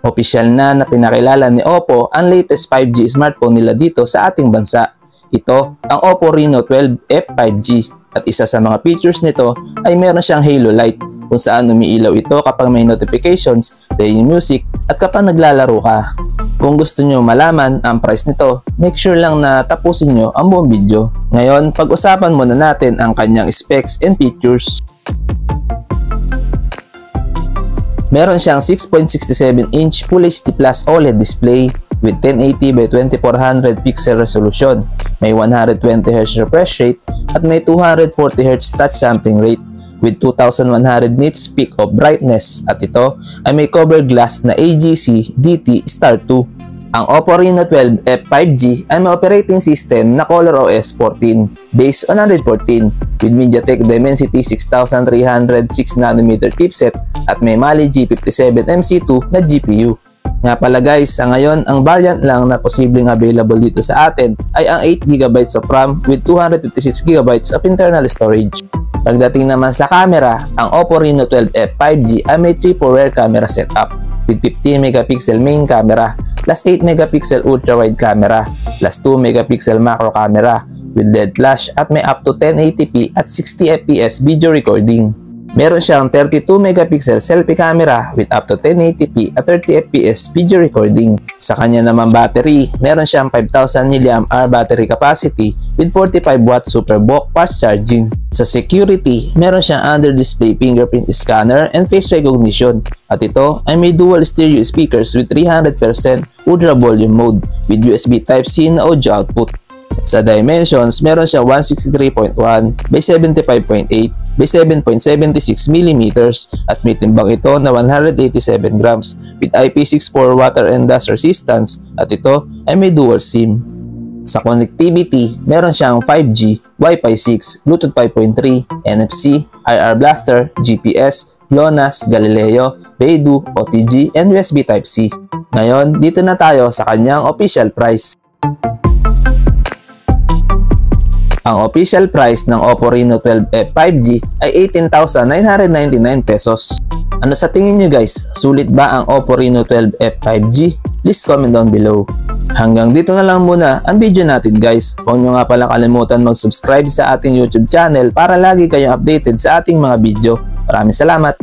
Opisyal na pinakilala ni Oppo ang latest 5G smartphone nila dito sa ating bansa. Ito ang Oppo Reno 12F 5G at isa sa mga features nito ay meron siyang halo light kung saan umiilaw ito kapag may notifications, playing music at kapag naglalaro ka. Kung gusto nyo malaman ang price nito, make sure lang na tapusin nyo ang buong video. Ngayon, pag-usapan muna natin ang kanyang specs and features. Meron siyang 6.67-inch Full HD Plus OLED display with 1080 by 2400 pixel resolution. May 120Hz refresh rate at may 240Hz touch sampling rate with 2100 nits peak of brightness at ito ay may cover glass na AGC DT Star 2. Ang Oppo Reno 12F 5G ay may operating system na ColorOS 14 based on Android 14 with MediaTek Dimensity 6300 6nm chipset at may Mali G57 MC2 na GPU. Nga pala guys, sa ngayon ang variant lang na posibleng available dito sa atin ay ang 8GB of RAM with 256GB of internal storage. Pagdating naman sa camera, ang Oppo Reno 12F 5G ay may triple rear camera setup with 50MP main camera plus 8MP ultra-wide camera plus 2MP macro camera with LED flash at may up to 1080p at 60fps video recording. Meron siyang 32MP selfie camera with up to 1080p at 30fps video recording. Sa kanya naman battery, meron siyang 5000 mAh battery capacity with 45W super bulk fast charging. Sa security, meron siyang under-display fingerprint scanner and face recognition. At ito ay may dual stereo speakers with 300% ultra volume mode with USB Type-C na audio output. Sa dimensions, meron siya 163.1 by 75.8 by 7.76mm at may timbang ito na 187 grams with IP64 water and dust resistance at ito ay may dual SIM. Sa connectivity, meron siyang 5G, Wi-Fi 6, Bluetooth 5.3, NFC, IR Blaster, GPS, GLONASS, Galileo, Beidou, OTG, and USB Type-C. Ngayon, dito na tayo sa kanyang official price. Ang official price ng Oppo Reno 12F 5G ay 18,999 pesos. Ano sa tingin nyo guys? Sulit ba ang Oppo Reno 12F 5G? Please comment down below. Hanggang dito na lang muna ang video natin guys. Huwag nyo nga pala kalimutan mag-subscribe sa ating YouTube channel para lagi kayong updated sa ating mga video. Maraming salamat!